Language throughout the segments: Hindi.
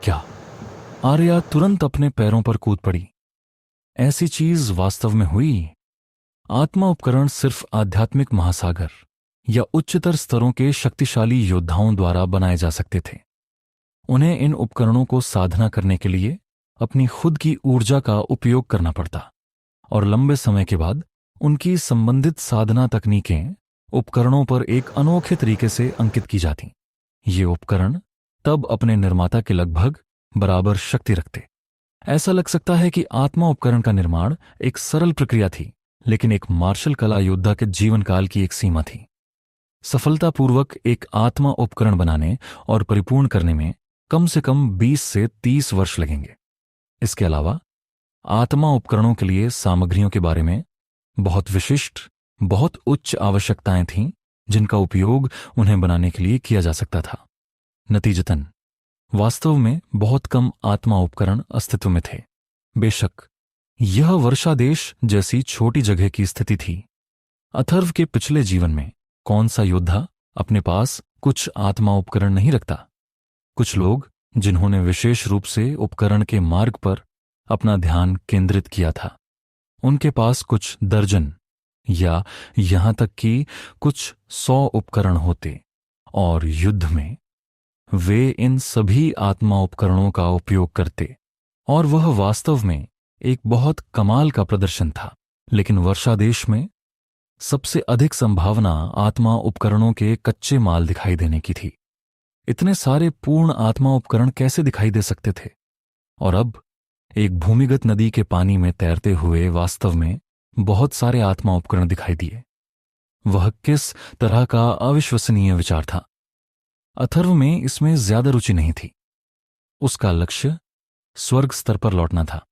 क्या? आर्या तुरंत अपने पैरों पर कूद पड़ी। ऐसी चीज वास्तव में हुई? आत्मा उपकरण सिर्फ आध्यात्मिक महासागर या उच्चतर स्तरों के शक्तिशाली योद्धाओं द्वारा बनाए जा सकते थे। उन्हें इन उपकरणों को साधना करने के लिए अपनी खुद की ऊर्जा का उपयोग करना पड़ता और लंबे समय के बाद उनकी संबंधित साधना तकनीकें उपकरणों पर एक अनोखे तरीके से अंकित की जाती। ये उपकरण तब अपने निर्माता के लगभग बराबर शक्ति रखते। ऐसा लग सकता है कि आत्मा उपकरण का निर्माण एक सरल प्रक्रिया थी, लेकिन एक मार्शल कला योद्धा के जीवन काल की एक सीमा थी। सफलतापूर्वक एक आत्मा उपकरण बनाने और परिपूर्ण करने में कम से कम 20 से 30 वर्ष लगेंगे। इसके अलावा आत्मा उपकरणों के लिए सामग्रियों के बारे में बहुत विशिष्ट, बहुत उच्च आवश्यकताएं थीं, जिनका उपयोग उन्हें बनाने के लिए किया जा सकता था। नतीजतन वास्तव में बहुत कम आत्मा उपकरण अस्तित्व में थे। बेशक यह वर्षा देश जैसी छोटी जगह की स्थिति थी। अथर्व के पिछले जीवन में कौन सा योद्धा अपने पास कुछ आत्मा उपकरण नहीं रखता? कुछ लोग जिन्होंने विशेष रूप से उपकरण के मार्ग पर अपना ध्यान केंद्रित किया था, उनके पास कुछ दर्जन या यहां तक कि कुछ 100 उपकरण होते, और युद्ध में वे इन सभी आत्मा उपकरणों का उपयोग करते, और वह वास्तव में एक बहुत कमाल का प्रदर्शन था। लेकिन वर्षा देश में सबसे अधिक संभावना आत्मा उपकरणों के कच्चे माल दिखाई देने की थी। इतने सारे पूर्ण आत्मा उपकरण कैसे दिखाई दे सकते थे? और अब एक भूमिगत नदी के पानी में तैरते हुए वास्तव में बहुत सारे आत्मा उपकरण दिखाई दिए। वह किस तरह का अविश्वसनीय विचार था! अथर्व में इसमें ज्यादा रुचि नहीं थी। उसका लक्ष्य स्वर्ग स्तर पर लौटना था।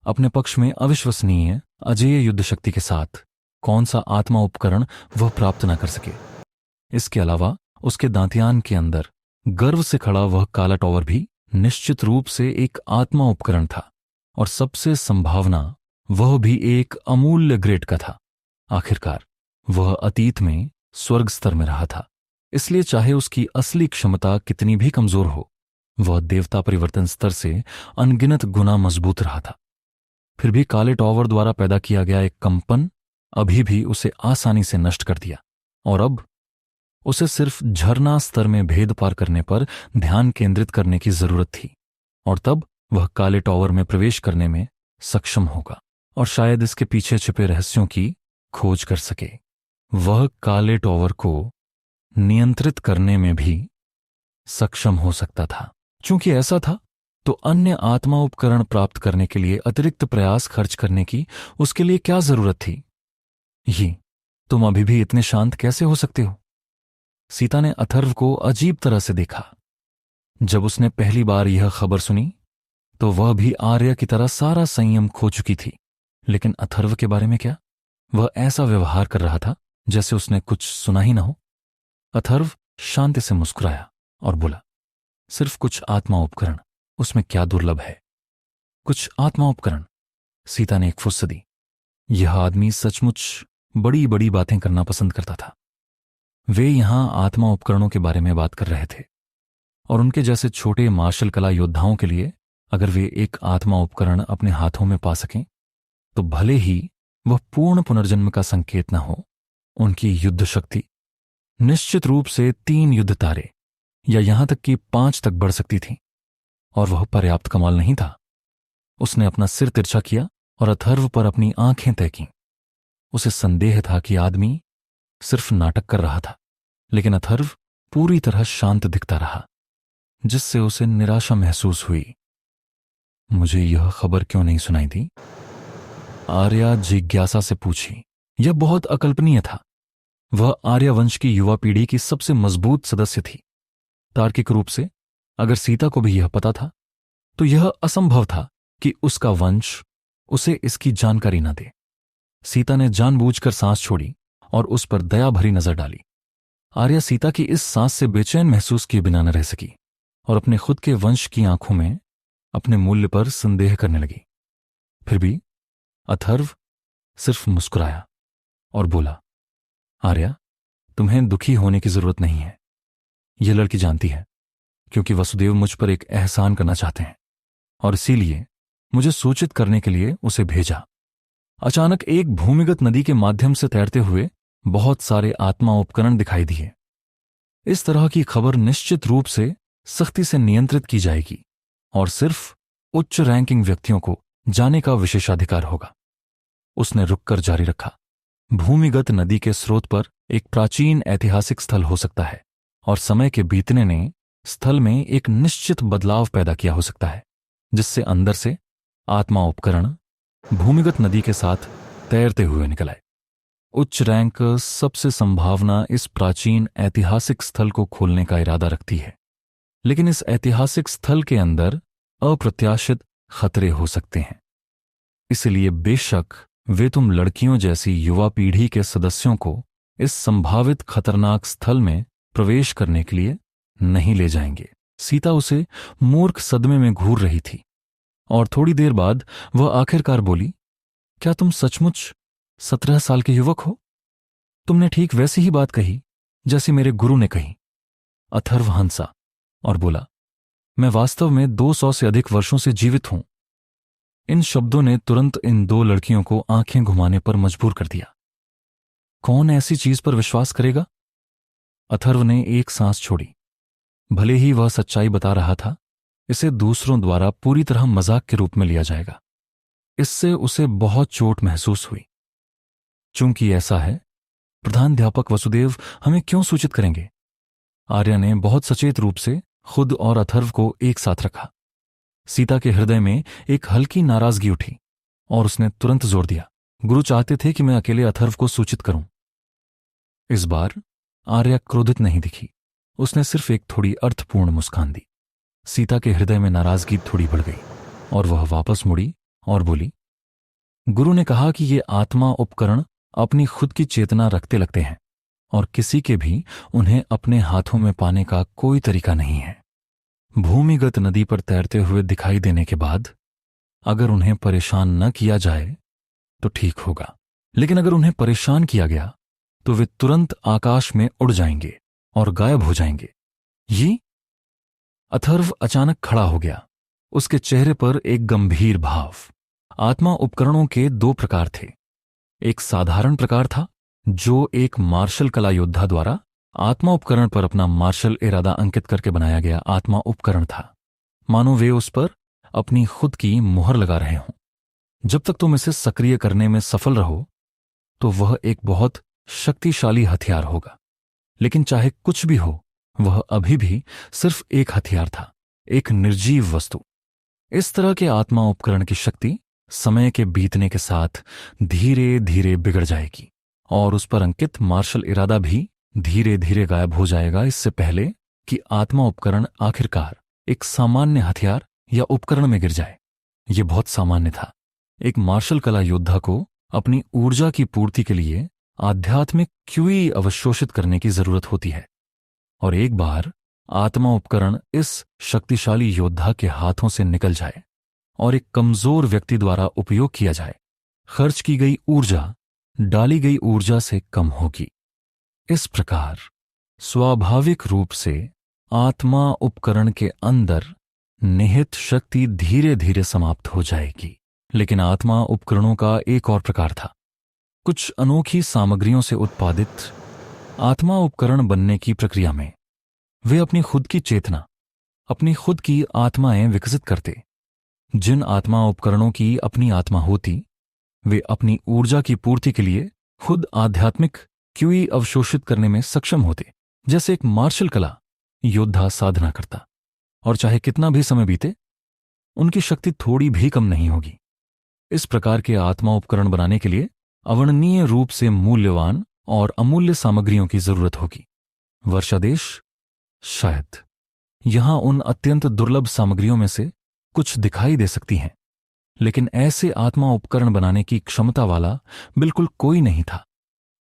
अपने पक्ष में अविश्वसनीय अजेय युद्ध शक्ति के साथ कौन सा आत्मा उपकरण वह प्राप्त न कर सके। इसके अलावा उसके दांतियान के अंदर गर्व से खड़ा वह काला टॉवर भी निश्चित रूप से एक आत्मा उपकरण था, और सबसे संभावना वह भी एक अमूल्य ग्रेड का था। आखिरकार वह अतीत में स्वर्ग स्तर में रहा था, इसलिए चाहे उसकी असली क्षमता कितनी भी कमजोर हो, वह देवता परिवर्तन स्तर से अनगिनत गुना मजबूत रहा था। फिर भी काले टॉवर द्वारा पैदा किया गया एक कंपन अभी भी उसे आसानी से नष्ट कर दिया, और अब उसे सिर्फ झरना स्तर में भेद पार करने पर ध्यान केंद्रित करने की जरूरत थी, और तब वह काले टॉवर में प्रवेश करने में सक्षम होगा और शायद इसके पीछे छिपे रहस्यों की खोज कर सके। वह काले टॉवर को नियंत्रित करने में भी सक्षम हो सकता था। चूंकि ऐसा था, तो अन्य आत्मा उपकरण प्राप्त करने के लिए अतिरिक्त प्रयास खर्च करने की उसके लिए क्या जरूरत थी? ये तुम अभी भी इतने शांत कैसे हो सकते हो? सीता ने अथर्व को अजीब तरह से देखा। जब उसने पहली बार यह खबर सुनी तो वह भी आर्य की तरह सारा संयम खो चुकी थी। लेकिन अथर्व के बारे में क्या? वह ऐसा व्यवहार कर रहा था जैसे उसने कुछ सुना ही ना हो। अथर्व शांति से मुस्कुराया और बोला, सिर्फ कुछ आत्मा उपकरण, उसमें क्या दुर्लभ है? कुछ आत्मा उपकरण? सीता ने एक फुस्स दी। यह आदमी सचमुच बड़ी बड़ी बातें करना पसंद करता था। वे यहां आत्मा उपकरणों के बारे में बात कर रहे थे, और उनके जैसे छोटे मार्शल कला योद्धाओं के लिए अगर वे एक आत्मा उपकरण अपने हाथों में पा सकें, तो भले ही वह पूर्ण पुनर्जन्म का संकेत न हो, उनकी युद्ध शक्ति निश्चित रूप से 3 युद्ध तारे या यहां तक कि 5 तक बढ़ सकती थी। और वह पर्याप्त कमाल नहीं था। उसने अपना सिर तिरछा किया और अथर्व पर अपनी आंखें तय की। उसे संदेह था कि आदमी सिर्फ नाटक कर रहा था, लेकिन अथर्व पूरी तरह शांत दिखता रहा, जिससे उसे निराशा महसूस हुई। मुझे यह खबर क्यों नहीं सुनाई दी? आर्या जिज्ञासा से पूछी। यह बहुत अकल्पनीय था। वह आर्य वंश की युवा पीढ़ी की सबसे मजबूत सदस्य थी। तार्किक रूप से अगर सीता को भी यह पता था, तो यह असंभव था कि उसका वंश उसे इसकी जानकारी न दे। सीता ने जानबूझकर सांस छोड़ी और उस पर दया भरी नजर डाली। आर्या सीता की इस सांस से बेचैन महसूस किए बिना न रह सकी और अपने खुद के वंश की आंखों में अपने मूल्य पर संदेह करने लगी। फिर भी अथर्व सिर्फ मुस्कुराया और बोला, आर्या, तुम्हें दुखी होने की जरूरत नहीं है। यह लड़की जानती है क्योंकि वसुदेव मुझ पर एक एहसान करना चाहते हैं और इसीलिए मुझे सूचित करने के लिए उसे भेजा। अचानक एक भूमिगत नदी के माध्यम से तैरते हुए बहुत सारे आत्मा उपकरण दिखाई दिए। इस तरह की खबर निश्चित रूप से सख्ती से नियंत्रित की जाएगी और सिर्फ उच्च रैंकिंग व्यक्तियों को जाने का विशेषाधिकार होगा। उसने रुककर जारी रखा, भूमिगत नदी के स्रोत पर एक प्राचीन ऐतिहासिक स्थल हो सकता है और समय के बीतने ने स्थल में एक निश्चित बदलाव पैदा किया हो सकता है, जिससे अंदर से आत्मा उपकरण भूमिगत नदी के साथ तैरते हुए निकल आए। उच्च रैंक सबसे संभावना इस प्राचीन ऐतिहासिक स्थल को खोलने का इरादा रखती है, लेकिन इस ऐतिहासिक स्थल के अंदर अप्रत्याशित खतरे हो सकते हैं। इसलिए बेशक वे तुम लड़कियों जैसी युवा पीढ़ी के सदस्यों को इस संभावित खतरनाक स्थल में प्रवेश करने के लिए नहीं ले जाएंगे। सीता उसे मूर्ख सदमे में घूर रही थी और थोड़ी देर बाद वह आखिरकार बोली, क्या तुम सचमुच 17 साल के युवक हो? तुमने ठीक वैसी ही बात कही जैसी मेरे गुरु ने कही। अथर्व हंसा और बोला, मैं वास्तव में 200 से अधिक वर्षों से जीवित हूं। इन शब्दों ने तुरंत इन दो लड़कियों को आंखें घुमाने पर मजबूर कर दिया। कौन ऐसी चीज पर विश्वास करेगा? अथर्व ने एक सांस छोड़ी। भले ही वह सच्चाई बता रहा था, इसे दूसरों द्वारा पूरी तरह मजाक के रूप में लिया जाएगा। इससे उसे बहुत चोट महसूस हुई। चूंकि ऐसा है, प्रधानाध्यापक वसुदेव हमें क्यों सूचित करेंगे? आर्या ने बहुत सचेत रूप से खुद और अथर्व को एक साथ रखा। सीता के हृदय में एक हल्की नाराजगी उठी और उसने तुरंत जोर दिया, गुरु चाहते थे कि मैं अकेले अथर्व को सूचित करूं। इस बार आर्या क्रोधित नहीं दिखी, उसने सिर्फ एक थोड़ी अर्थपूर्ण मुस्कान दी। सीता के हृदय में नाराजगी थोड़ी बढ़ गई और वह वापस मुड़ी और बोली, गुरु ने कहा कि ये आत्मा उपकरण अपनी खुद की चेतना रखते लगते हैं और किसी के भी उन्हें अपने हाथों में पाने का कोई तरीका नहीं है। भूमिगत नदी पर तैरते हुए दिखाई देने के बाद अगर उन्हें परेशान न किया जाए तो ठीक होगा, लेकिन अगर उन्हें परेशान किया गया तो वे तुरंत आकाश में उड़ जाएंगे और गायब हो जाएंगे। ये अथर्व अचानक खड़ा हो गया, उसके चेहरे पर एक गंभीर भाव। आत्मा उपकरणों के दो प्रकार थे। एक साधारण प्रकार था जो एक मार्शल कला योद्धा द्वारा आत्मा उपकरण पर अपना मार्शल इरादा अंकित करके बनाया गया आत्मा उपकरण था, मानो वे उस पर अपनी खुद की मुहर लगा रहे हों। जब तक तुम इसे सक्रिय करने में सफल रहो तो वह एक बहुत शक्तिशाली हथियार होगा, लेकिन चाहे कुछ भी हो, वह अभी भी सिर्फ एक हथियार था, एक निर्जीव वस्तु। इस तरह के आत्मा उपकरण की शक्ति समय के बीतने के साथ धीरे धीरे बिगड़ जाएगी और उस पर अंकित मार्शल इरादा भी धीरे धीरे गायब हो जाएगा, इससे पहले कि आत्मा उपकरण आखिरकार एक सामान्य हथियार या उपकरण में गिर जाए। यह बहुत सामान्य था। एक मार्शल कला योद्धा को अपनी ऊर्जा की पूर्ति के लिए आध्यात्मिक क्यूई अवशोषित करने की जरूरत होती है, और एक बार आत्मा उपकरण इस शक्तिशाली योद्धा के हाथों से निकल जाए और एक कमजोर व्यक्ति द्वारा उपयोग किया जाए, खर्च की गई ऊर्जा डाली गई ऊर्जा से कम होगी। इस प्रकार स्वाभाविक रूप से आत्मा उपकरण के अंदर निहित शक्ति धीरे धीरे समाप्त हो जाएगी। लेकिन आत्मा उपकरणों का एक और प्रकार था। कुछ अनोखी सामग्रियों से उत्पादित आत्मा उपकरण बनने की प्रक्रिया में वे अपनी खुद की चेतना, अपनी खुद की आत्माएं विकसित करते। जिन आत्मा उपकरणों की अपनी आत्मा होती, वे अपनी ऊर्जा की पूर्ति के लिए खुद आध्यात्मिक क्यूई अवशोषित करने में सक्षम होते, जैसे एक मार्शल कला योद्धा साधना करता, और चाहे कितना भी समय बीते उनकी शक्ति थोड़ी भी कम नहीं होगी। इस प्रकार के आत्मा उपकरण बनाने के लिए अवर्णनीय रूप से मूल्यवान और अमूल्य सामग्रियों की जरूरत होगी। वर्षादेश शायद यहां उन अत्यंत दुर्लभ सामग्रियों में से कुछ दिखाई दे सकती हैं, लेकिन ऐसे आत्मा उपकरण बनाने की क्षमता वाला बिल्कुल कोई नहीं था।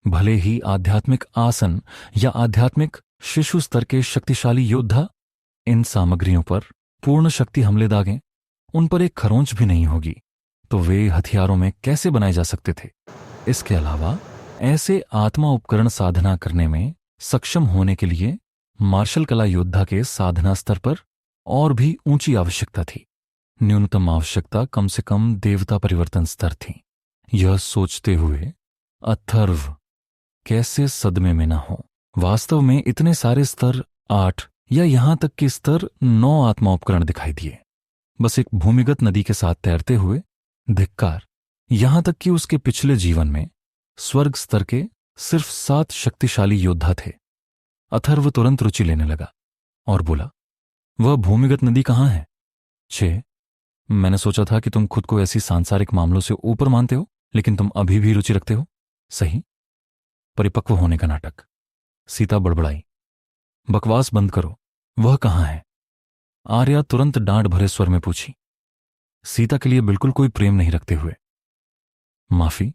भले ही आध्यात्मिक आसन या आध्यात्मिक शिशु स्तर के शक्तिशाली योद्धा इन सामग्रियों पर पूर्ण शक्ति हमले दागें, उन पर एक खरोंच भी नहीं होगी, तो वे हथियारों में कैसे बनाए जा सकते थे? इसके अलावा ऐसे आत्मा उपकरण साधना करने में सक्षम होने के लिए मार्शल कला योद्धा के साधना स्तर पर और भी ऊंची आवश्यकता थी। न्यूनतम आवश्यकता कम से कम देवता परिवर्तन स्तर थी। यह सोचते हुए अथर्व कैसे सदमे में न हो। वास्तव में इतने सारे स्तर 8 या यहां तक कि स्तर 9 आत्मा उपकरण दिखाई दिए, बस एक भूमिगत नदी के साथ तैरते हुए। धिक्कार! यहां तक कि उसके पिछले जीवन में स्वर्ग स्तर के सिर्फ 7 शक्तिशाली योद्धा थे। अथर्व तुरंत रुचि लेने लगा और बोला, वह भूमिगत नदी कहां है? 6। मैंने सोचा था कि तुम खुद को ऐसी सांसारिक मामलों से ऊपर मानते हो, लेकिन तुम अभी भी रुचि रखते हो। सही, परिपक्व होने का नाटक। सीता बड़बड़ाई, बकवास बंद करो, वह कहां है? आर्या तुरंत डांट भरे स्वर में पूछी, सीता के लिए बिल्कुल कोई प्रेम नहीं रखते हुए। माफी,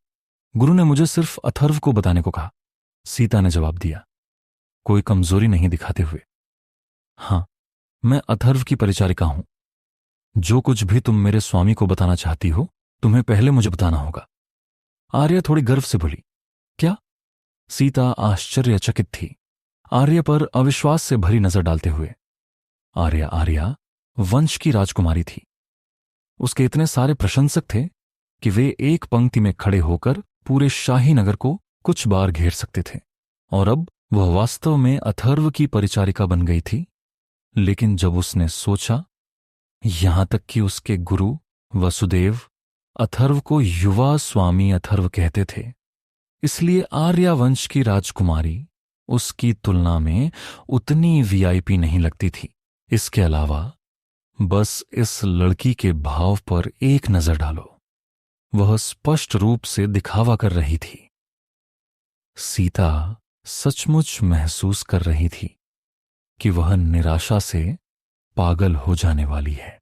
गुरु ने मुझे सिर्फ अथर्व को बताने को कहा, सीता ने जवाब दिया, कोई कमजोरी नहीं दिखाते हुए। हां, मैं अथर्व की परिचारिका हूं। जो कुछ भी तुम मेरे स्वामी को बताना चाहती हो, तुम्हें पहले मुझे बताना होगा। आर्या थोड़ी गर्व से बोली, क्या? सीता आश्चर्यचकित थी, आर्या पर अविश्वास से भरी नजर डालते हुए। आर्या वंश की राजकुमारी थी। उसके इतने सारे प्रशंसक थे कि वे एक पंक्ति में खड़े होकर पूरे शाही नगर को कुछ बार घेर सकते थे, और अब वह वास्तव में अथर्व की परिचारिका बन गई थी। लेकिन जब उसने सोचा, यहां तक कि उसके गुरु वसुदेव अथर्व को युवा स्वामी अथर्व कहते थे, इसलिए आर्या वंश की राजकुमारी उसकी तुलना में उतनी वीआईपी नहीं लगती थी। इसके अलावा बस इस लड़की के भाव पर एक नजर डालो, वह स्पष्ट रूप से दिखावा कर रही थी। सीता सचमुच महसूस कर रही थी कि वह निराशा से पागल हो जाने वाली है।